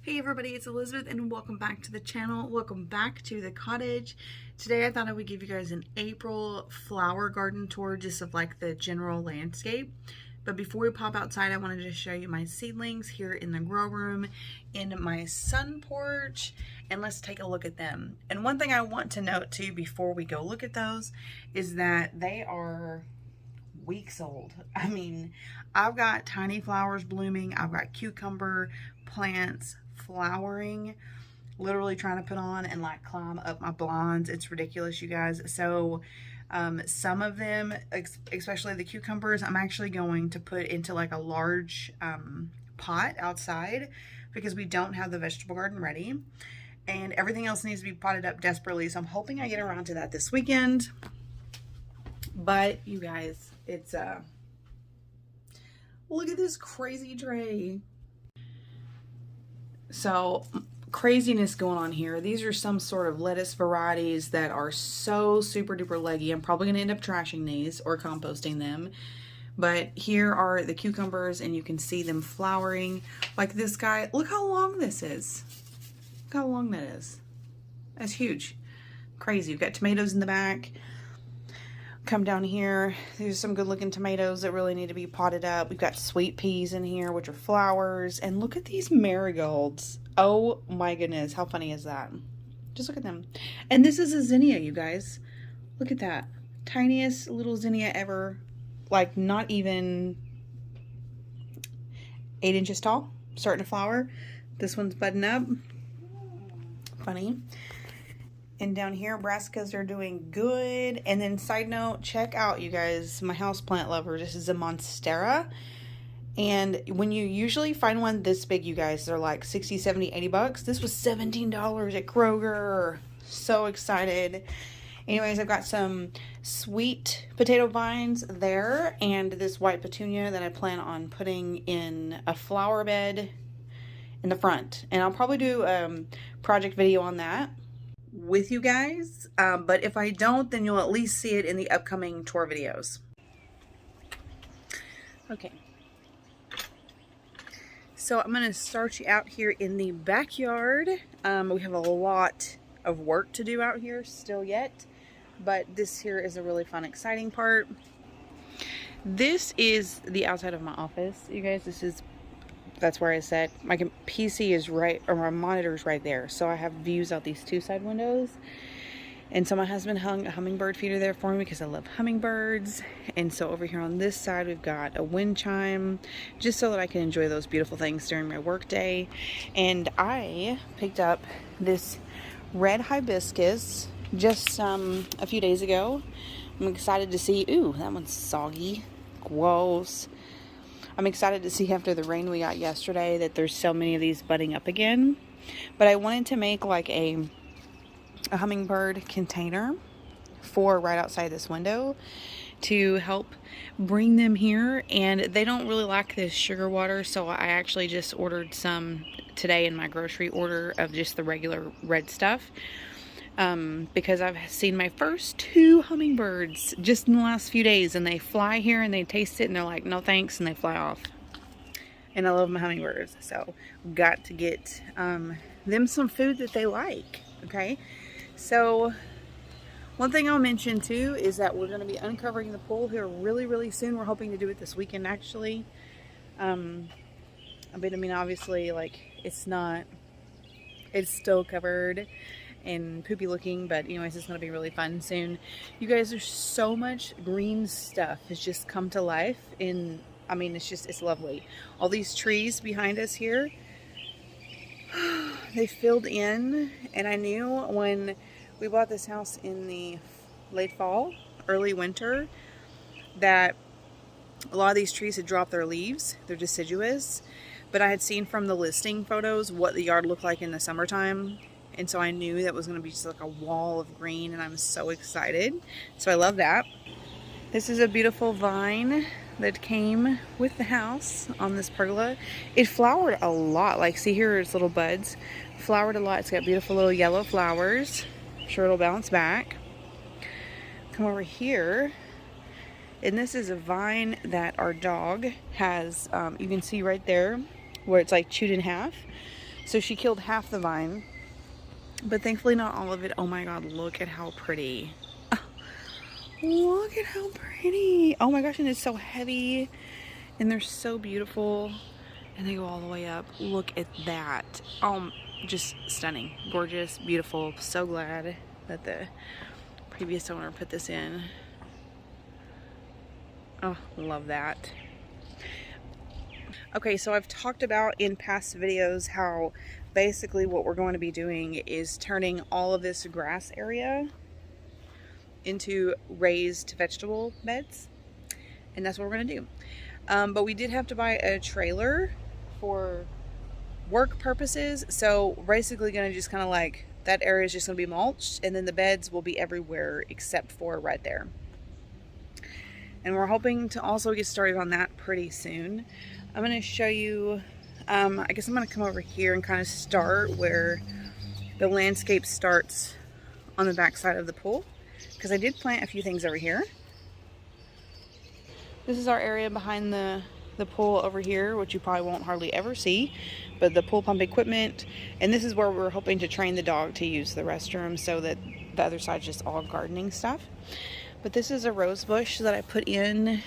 Hey everybody, it's Elizabeth and welcome back to the channel. Welcome back to the cottage. Today I thought I would give you guys an April flower garden tour just of like the general landscape. But before we pop outside, I wanted to show you my seedlings here in the grow room, in my sun porch, and let's take a look at them. And one thing I want to note too before we go look at those is that they are weeks old. I mean, I've got tiny flowers blooming. I've got cucumber plants flowering, literally trying to put on and like climb up my blinds. It's ridiculous, you guys. So some of them, especially the cucumbers, I'm actually going to put into like a large pot outside because we don't have the vegetable garden ready, and everything else needs to be potted up desperately. So I'm hoping I get around to that this weekend. But you guys, it's look at this crazy tray. So craziness going on here. These are some sort of lettuce varieties that are so super duper leggy. I'm probably gonna end up trashing these or composting them. But here are the cucumbers and you can see them flowering. Like this guy, look how long this is. Look how long that is. That's huge. Crazy. We've got tomatoes in the back. Come down here, there's some good looking tomatoes that really need to be potted up. We've got sweet peas in here, which are flowers, and look at these marigolds. Oh my goodness, how funny is that? Just look at them. And this is a zinnia, you guys. Look at that. Tiniest little zinnia ever. Like not even 8 inches tall, starting to flower. This one's budding up. Funny. And down here, brassicas are doing good. And then side note, check out, you guys, my houseplant lover. This is a monsterra. And when you usually find one this big, you guys, they're like 60, 70, 80 bucks. This was $17 at Kroger. So excited. Anyways, I've got some sweet potato vines there and this white petunia that I plan on putting in a flower bed in the front. And I'll probably do a project video on that with you guys, but if I don't, then you'll at least see it in the upcoming tour videos. Okay, so I'm gonna start you out here in the backyard. We have a lot of work to do out here still yet, but this here is a really fun, exciting part. This is the outside of my office, you guys. That's where I said my PC is right, or my monitor is right there. So I have views out these two side windows. And so my husband hung a hummingbird feeder there for me because I love hummingbirds. And so over here on this side, we've got a wind chime, just so that I can enjoy those beautiful things during my work day. And I picked up this red hibiscus just a few days ago. I'm excited to see, ooh, that one's soggy, gross. I'm excited to see after the rain we got yesterday that there's so many of these budding up again. But I wanted to make like a hummingbird container for right outside this window to help bring them here. And they don't really like this sugar water, so I actually just ordered some today in my grocery order of just the regular red stuff. Because I've seen my first 2 hummingbirds just in the last few days, and they fly here and they taste it and they're like, no thanks, and they fly off. And I love my hummingbirds, so got to get them some food that they like. Okay, so one thing I'll mention too is that we're going to be uncovering the pool here really soon. We're hoping to do it this weekend actually. But I mean, obviously, like, it's still covered and poopy looking, but anyways, it's gonna be really fun soon. You guys, there's so much green stuff has just come to life I mean, it's lovely. All these trees behind us here, they filled in, and I knew when we bought this house in the late fall, early winter, that a lot of these trees had dropped their leaves. They're deciduous, but I had seen from the listing photos what the yard looked like in the summertime. And so I knew that was going to be just like a wall of green, and I'm so excited. So I love that. This is a beautiful vine that came with the house on this pergola. It flowered a lot. Like, see here, it's little buds. Flowered a lot. It's got beautiful little yellow flowers. I'm sure it'll bounce back. Come over here. And this is a vine that our dog has, you can see right there where it's like chewed in half. So she killed half the vine, but thankfully not all of it. Oh my God, look at how pretty. Look at how pretty. Oh my gosh, and it's so heavy and they're so beautiful and they go all the way up. Look at that. Just stunning, gorgeous, beautiful. So glad that the previous owner put this in. Oh, love that. Okay, so I've talked about in past videos how basically what we're going to be doing is turning all of this grass area into raised vegetable beds, and that's what we're going to do. But we did have to buy a trailer for work purposes, so basically going to just kind of like, that area is just going to be mulched, and then the beds will be everywhere except for right there. And we're hoping to also get started on that pretty soon. I'm going to show you, I guess I'm going to come over here and kind of start where the landscape starts on the back side of the pool, because I did plant a few things over here. This is our area behind the pool over here, which you probably won't hardly ever see, but the pool pump equipment. And this is where we're hoping to train the dog to use the restroom, so that the other side's just all gardening stuff. But this is a rose bush that I put in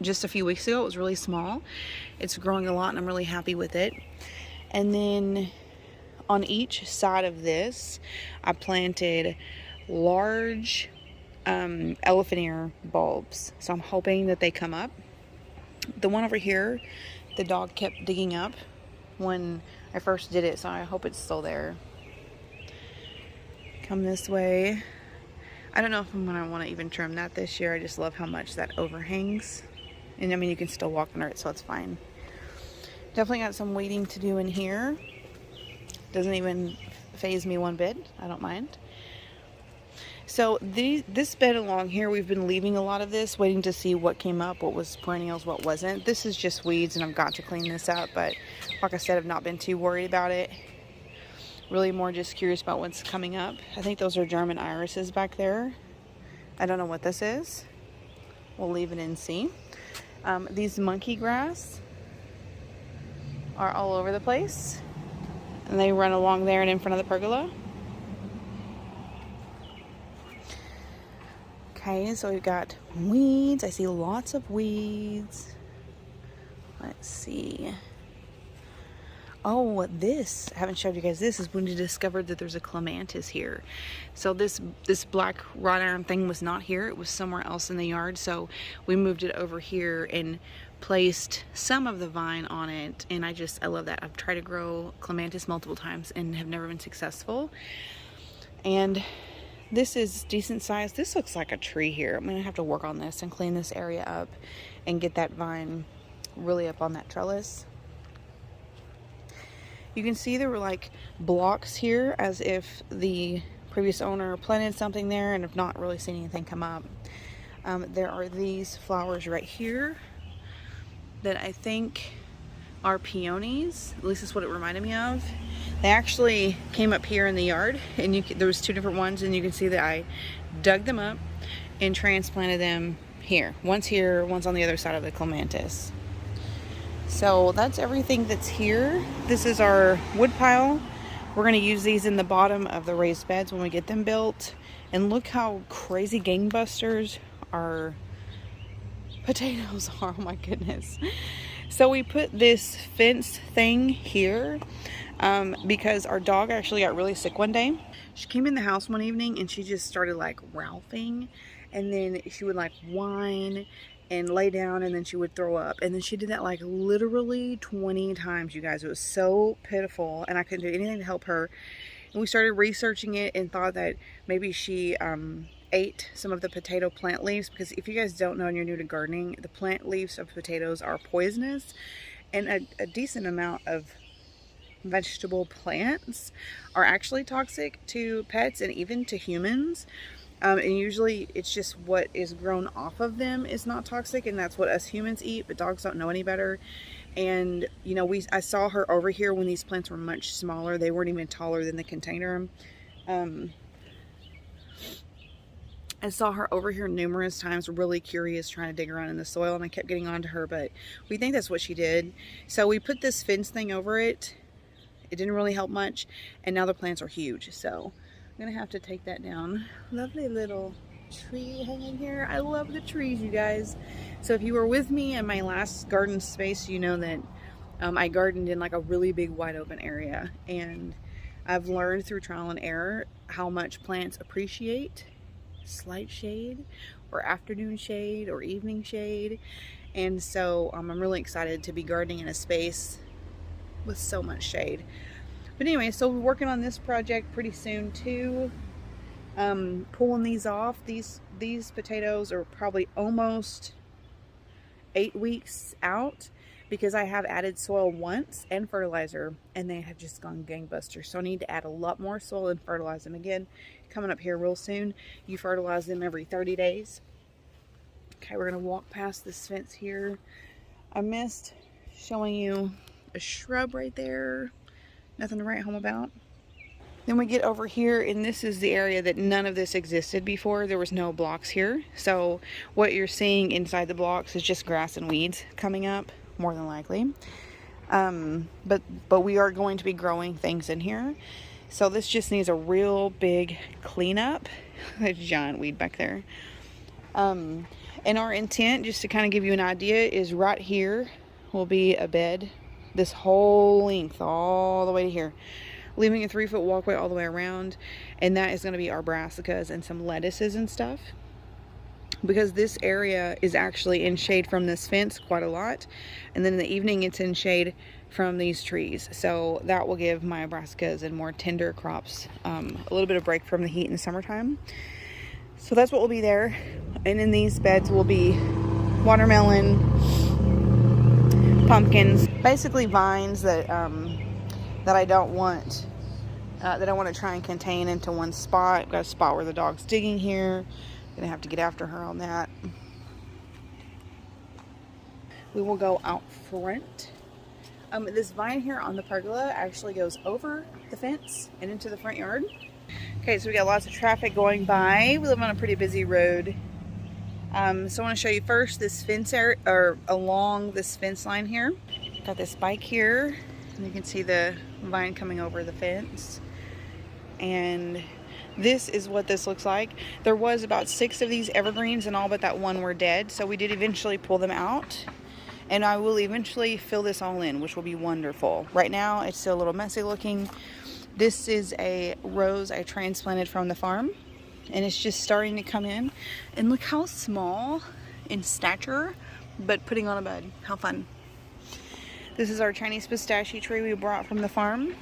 just a few weeks ago. It was really small. It's growing a lot and I'm really happy with it. And then on each side of this, I planted large elephant ear bulbs. So I'm hoping that they come up. The one over here, the dog kept digging up when I first did it, so I hope it's still there. Come this way. I don't know if I'm going to want to even trim that this year. I just love how much that overhangs. And I mean, you can still walk under it, so it's fine. Definitely got some weeding to do in here. Doesn't even faze me one bit. I don't mind. So this bed along here, we've been leaving a lot of this, waiting to see what came up, what was perennials, what wasn't. This is just weeds, and I've got to clean this up. But like I said, I've not been too worried about it. Really more just curious about what's coming up. I think those are German irises back there. I don't know what this is. We'll leave it and see. These monkey grass are all over the place. And they run along there and in front of the pergola. Okay, so we've got weeds. I see lots of weeds. Let's see. Oh, this, I haven't showed you guys this, is when we discovered that there's a clematis here. So this black wrought iron thing was not here. It was somewhere else in the yard. So we moved it over here and placed some of the vine on it. And I love that. I've tried to grow clematis multiple times and have never been successful. And this is decent size. This looks like a tree here. I'm gonna have to work on this and clean this area up and get that vine really up on that trellis. You can see there were like blocks here as if the previous owner planted something there and have not really seen anything come up. There are these flowers right here that I think are peonies. At least that's what it reminded me of. They actually came up here in the yard, and there was two different ones, and you can see that I dug them up and transplanted them here. One's here, one's on the other side of the clematis. So that's everything that's here. This is our wood pile. We're going to use these in the bottom of the raised beds when we get them built. And look how crazy gangbusters our potatoes are. Oh my goodness. So we put this fence thing here because our dog actually got really sick one day. She came in the house one evening and she just started like ralphing, and then she would like whine and lay down, and then she would throw up, and then she did that like literally 20 times, you guys. It was so pitiful, and I couldn't do anything to help her. And we started researching it and thought that maybe she ate some of the potato plant leaves, because if you guys don't know and you're new to gardening, the plant leaves of potatoes are poisonous, and a decent amount of vegetable plants are actually toxic to pets and even to humans. And usually it's just what is grown off of them is not toxic, and that's what us humans eat, but dogs don't know any better. And you know, I saw her over here when these plants were much smaller. They weren't even taller than the container. I saw her over here numerous times, really curious, trying to dig around in the soil, and I kept getting on to her, but we think that's what she did. So we put this fence thing over it it didn't really help much, and now the plants are huge, so I'm gonna have to take that down. Lovely little tree hanging here. I love the trees, you guys. So if you were with me in my last garden space, you know that I gardened in like a really big wide open area, and I've learned through trial and error how much plants appreciate slight shade or afternoon shade or evening shade. And so I'm really excited to be gardening in a space with so much shade. But anyway, so we're working on this project pretty soon too. Pulling these off. These potatoes are probably almost 8 weeks out, because I have added soil once and fertilizer, and they have just gone gangbusters. So I need to add a lot more soil and fertilize them again. Coming up here real soon. You fertilize them every 30 days. Okay, we're going to walk past this fence here. I missed showing you a shrub right there. Nothing to write home about. Then we get over here, and this is the area that none of this existed before. There was no blocks here. So what you're seeing inside the blocks is just grass and weeds coming up, more than likely. But we are going to be growing things in here. So this just needs a real big cleanup. There's a giant weed back there. And our intent, just to kind of give you an idea, is right here will be a bed. This whole length all the way to here. Leaving a 3-foot walkway all the way around, and that is going to be our brassicas and some lettuces and stuff, because this area is actually in shade from this fence quite a lot, and then in the evening it's in shade from these trees. So that will give my brassicas and more tender crops a little bit of break from the heat in the summertime. So that's what will be there. And in these beds will be watermelon, pumpkins, basically vines that that I don't want, that I want to try and contain into one spot. I've got a spot where the dog's digging here. Gonna have to get after her on that. We will go out front. This vine here on the pergola actually goes over the fence and into the front yard. Okay, so we got lots of traffic going by. We live on a pretty busy road. So I want to show you first this fence area, or along this fence line here. Got this bike here, and you can see the vine coming over the fence. And this is what this looks like. There was about 6 of these evergreens, and all but that one were dead. So we did eventually pull them out, and I will eventually fill this all in, which will be wonderful. Right now it's still a little messy looking. This is a rose I transplanted from the farm, and it's just starting to come in. And look how small in stature, but putting on a bud. How fun. This is our Chinese pistachio tree we brought from the farm.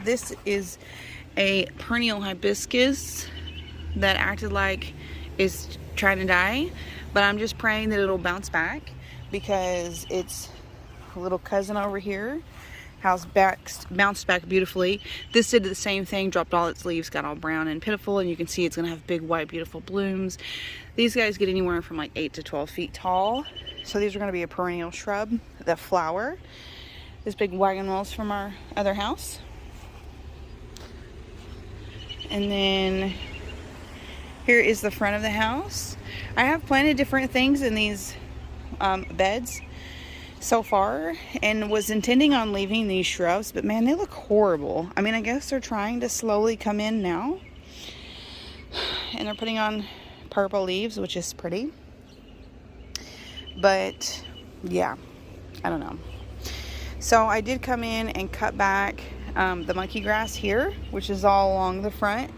This is a perennial hibiscus that acted like it's trying to die, but I'm just praying that it'll bounce back, because it's a little cousin over here has bounced back beautifully. This did the same thing, dropped all its leaves, got all brown and pitiful, and you can see it's gonna have big white beautiful blooms. These guys get anywhere from like 8 to 12 feet tall, so these are going to be a perennial shrub that flower. This big wagon wheels from our other house. And then here is the front of the house. I have planted different things in these beds so far, and was intending on leaving these shrubs, but man, they look horrible. I mean, I guess they're trying to slowly come in now, and they're putting on purple leaves, which is pretty, but yeah, I don't know. So I did come in and cut back the monkey grass here, which is all along the front,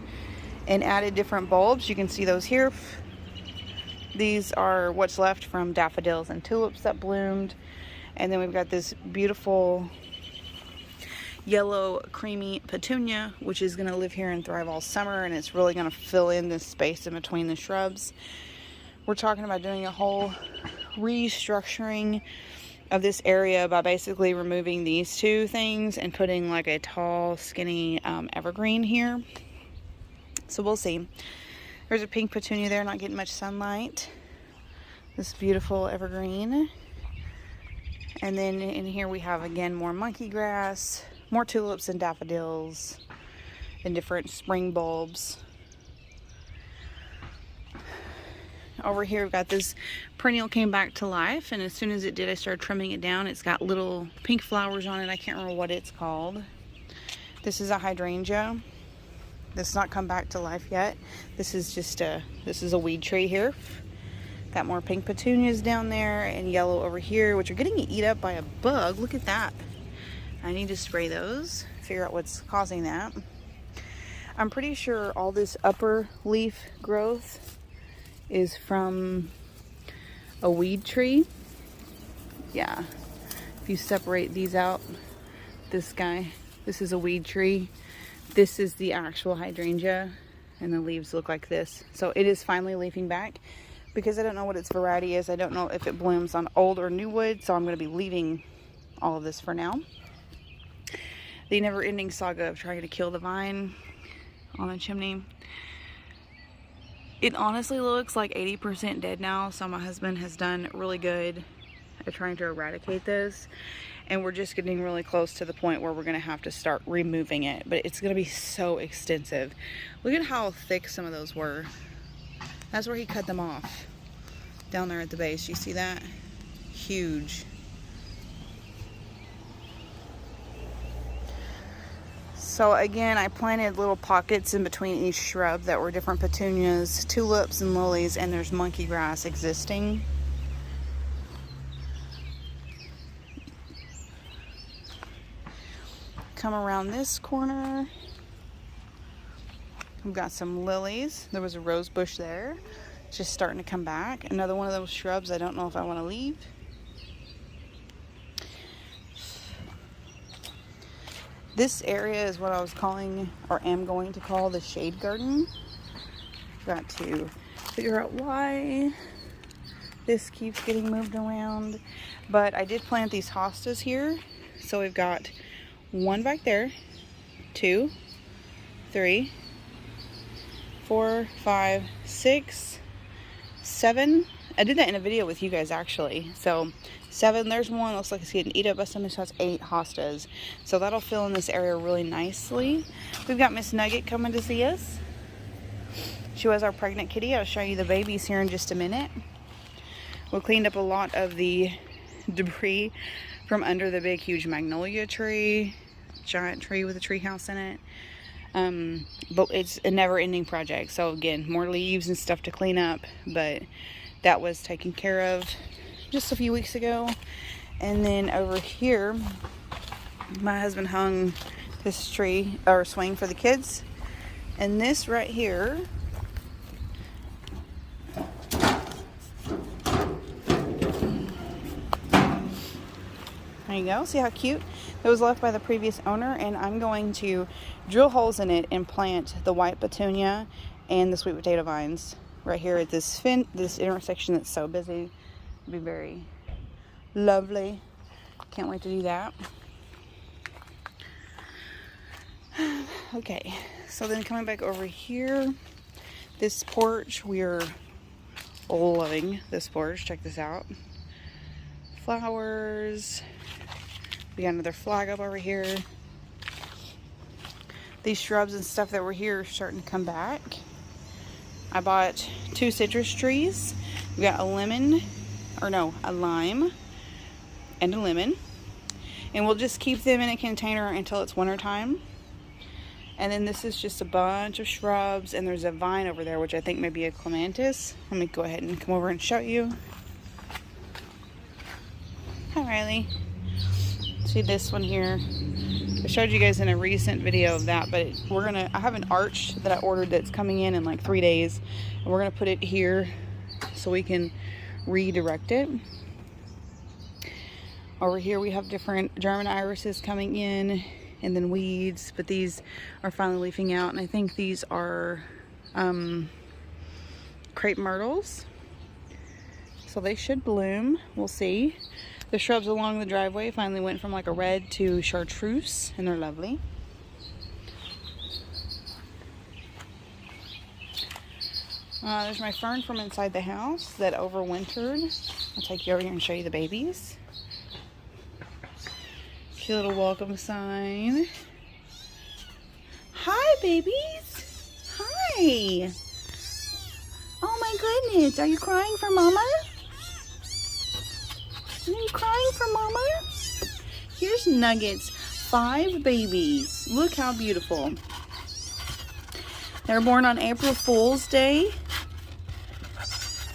and added different bulbs. You can see those here. These are what's left from daffodils and tulips that bloomed. And then we've got this beautiful yellow creamy petunia, which is going to live here and thrive all summer, and it's really going to fill in this space in between the shrubs. We're talking about doing a whole restructuring of this area by basically removing these 2 things and putting like a tall skinny evergreen here. So we'll see. There's a pink petunia there, not getting much sunlight. This beautiful evergreen. And then in here we have, again, more monkey grass, more tulips and daffodils, and different spring bulbs. Over here we've got this perennial came back to life, and as soon as it did I started trimming it down. It's got little pink flowers on it. I can't remember what it's called. This is a hydrangea. This has not come back to life yet. This is just this is a weed tree here. Got more pink petunias down there and yellow over here, which are getting eaten up by a bug. Look at that. I need to spray those, figure out what's causing that. I'm pretty sure all this upper leaf growth is from a weed tree. Yeah, if you separate these out, this guy, this is a weed tree. This is the actual hydrangea, and the leaves look like this. So it is finally leafing back. Because I don't know what its variety is, I don't know if it blooms on old or new wood, so I'm going to be leaving all of this for now. The never-ending saga of trying to kill the vine on the chimney. It honestly looks like 80% dead now, so my husband has done really good at trying to eradicate this. And we're just getting really close to the point where we're going to have to start removing it. But it's going to be so extensive. Look at how thick some of those were. That's where he cut them off. Down there at the base. You see that? Huge. So again, I planted little pockets in between each shrub that were different petunias, tulips, and lilies, and there's monkey grass existing. Come around this corner. We've got some lilies. There was a rose bush there. Just starting to come back. Another one of those shrubs I don't know if I want to leave. This area is what I was calling, or am going to call, the shade garden. Got to figure out why this keeps getting moved around. But I did plant these hostas here. So we've got one back there, 2, 3, 4, 5, 6, 7. I did that in a video with you guys actually. So 7, there's one, looks like it's getting eaten up by something, so that's 8 hostas. So that'll fill in this area really nicely. We've got Miss Nugget coming to see us. She was our pregnant kitty. I'll show you the babies here in just a minute. We cleaned up a lot of the debris from under the big huge magnolia tree, giant tree with a tree house in it. But it's a never-ending project. So again, more leaves and stuff to clean up, but that was taken care of just a few weeks ago. And then over here, my husband hung this tree or swing for the kids, and this right here there you go. See how cute? It was left by the previous owner, and I'm going to drill holes in it and plant the white petunia and the sweet potato vines right here at this intersection that's so busy. It'll be very lovely. Can't wait to do that. Okay, so then coming back over here, this porch, we're loving this porch. Check this out. Flowers. We got another flag up over here. These shrubs and stuff that were here are starting to come back. I bought 2 citrus trees. We got a lime and a lemon. And we'll just keep them in a container until it's winter time. And then this is just a bunch of shrubs, and there's a vine over there, which I think may be a clematis. Let me go ahead and come over and show you. Hi, Riley. See this one here? I showed you guys in a recent video of that, but I have an arch that I ordered that's coming in like 3 days, and we're gonna put it here so we can redirect it. Over here we have different German irises coming in, and then weeds, but these are finally leafing out, and I think these are crepe myrtles, so they should bloom. We'll see. The shrubs along the driveway finally went from like a red to chartreuse, and they're lovely. There's my fern from inside the house that overwintered. I'll take you over here and show you the babies. Cute little welcome sign. Hi, babies. Hi. Oh my goodness, are you crying for Mama? Are you crying for Mama? Here's Nuggets, 5 babies. Look how beautiful. They were born on April Fool's Day.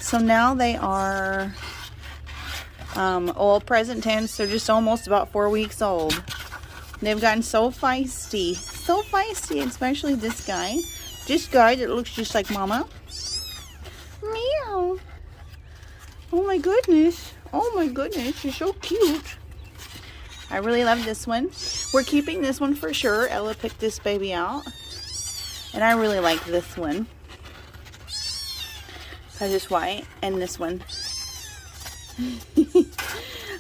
So now they are, present tense, they're just almost about 4 weeks old. They've gotten so feisty, especially this guy. This guy that looks just like Mama. Meow. Oh my goodness, you're so cute. I really love this one. We're keeping this one for sure. Ella picked this baby out. And I really like this one. Because it's white. And this one.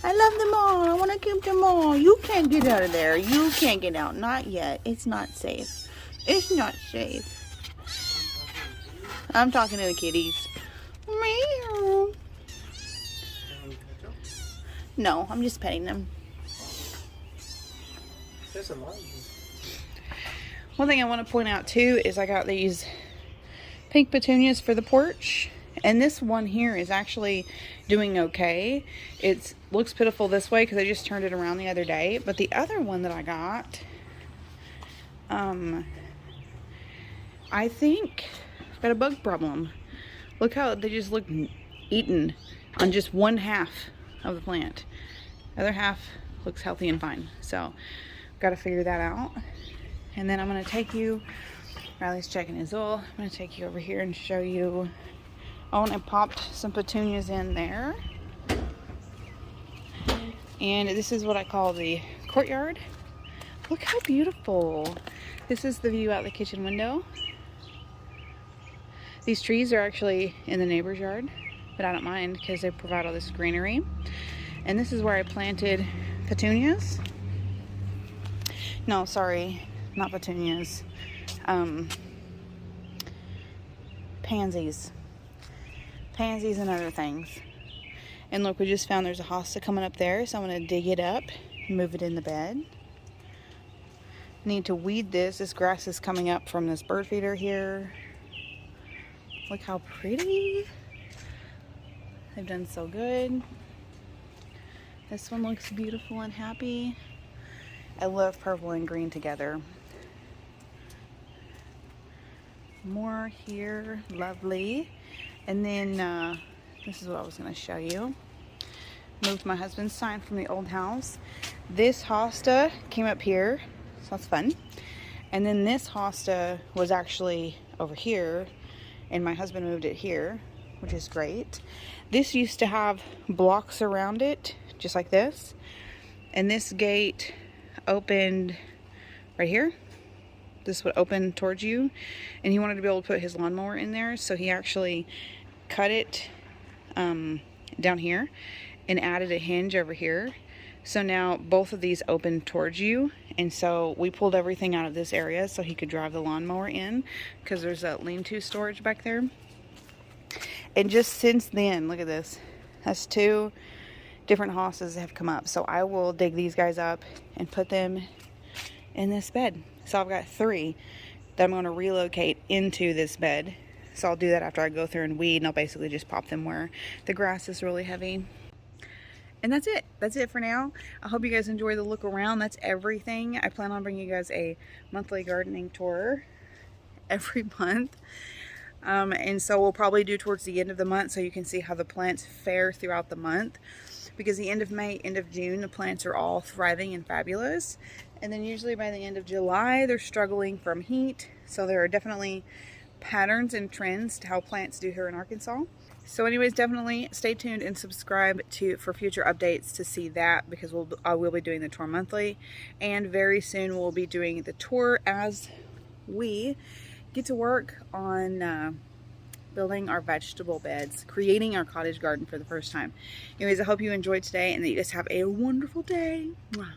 I love them all. I want to keep them all. You can't get out of there. You can't get out. Not yet. It's not safe. It's not safe. I'm talking to the kitties. Meow. No, I'm just petting them. One thing I want to point out too is I got these pink petunias for the porch, and this one here is actually doing okay. It looks pitiful this way because I just turned it around the other day, but the other one that I got, I think got a bug problem. Look how they just look eaten on just one half of the plant. The other half looks healthy and fine. So got to figure that out. And then I'm going to take you, Riley's checking his oil. I'm going to take you over here and show you. Oh, and I popped some petunias in there. And this is what I call the courtyard. Look how beautiful. This is the view out the kitchen window. These trees are actually in the neighbor's yard, but I don't mind because they provide all this greenery. And this is where I planted petunias. No, sorry, not petunias. Pansies. Pansies and other things. And look, we just found there's a hosta coming up there, so I'm going to dig it up and move it in the bed. Need to weed this. This grass is coming up from this bird feeder here. Look how pretty. They've done so good. This one looks beautiful and happy. I love purple and green together. More here, lovely. And then this is what I was going to show you. Moved my husband's sign from the old house. This hosta came up here, so that's fun. And then this hosta was actually over here, and my husband moved it here, which is great. This used to have blocks around it, just like this. And this gate opened right here. This would open towards you, and he wanted to be able to put his lawnmower in there, so he actually cut it down here and added a hinge over here. So now both of these open towards you, and so we pulled everything out of this area so he could drive the lawnmower in, because there's a lean-to storage back there. And just since then, look at this, that's 2 different hostas that have come up. So I will dig these guys up and put them in this bed. So I've got 3 that I'm going to relocate into this bed. So I'll do that after I go through and weed, and I'll basically just pop them where the grass is really heavy. And that's it. That's it for now. I hope you guys enjoy the look around. That's everything. I plan on bringing you guys a monthly gardening tour every month. And so we'll probably do towards the end of the month so you can see how the plants fare throughout the month. Because the end of May, end of June, the plants are all thriving and fabulous. And then usually by the end of July, they're struggling from heat. So there are definitely patterns and trends to how plants do here in Arkansas. So anyways, definitely stay tuned and subscribe for future updates to see that, because I will be doing the tour monthly. And very soon we'll be doing the tour as we get to work on building our vegetable beds, creating our cottage garden for the first time. Anyways, I hope you enjoyed today and that you just have a wonderful day. Mwah.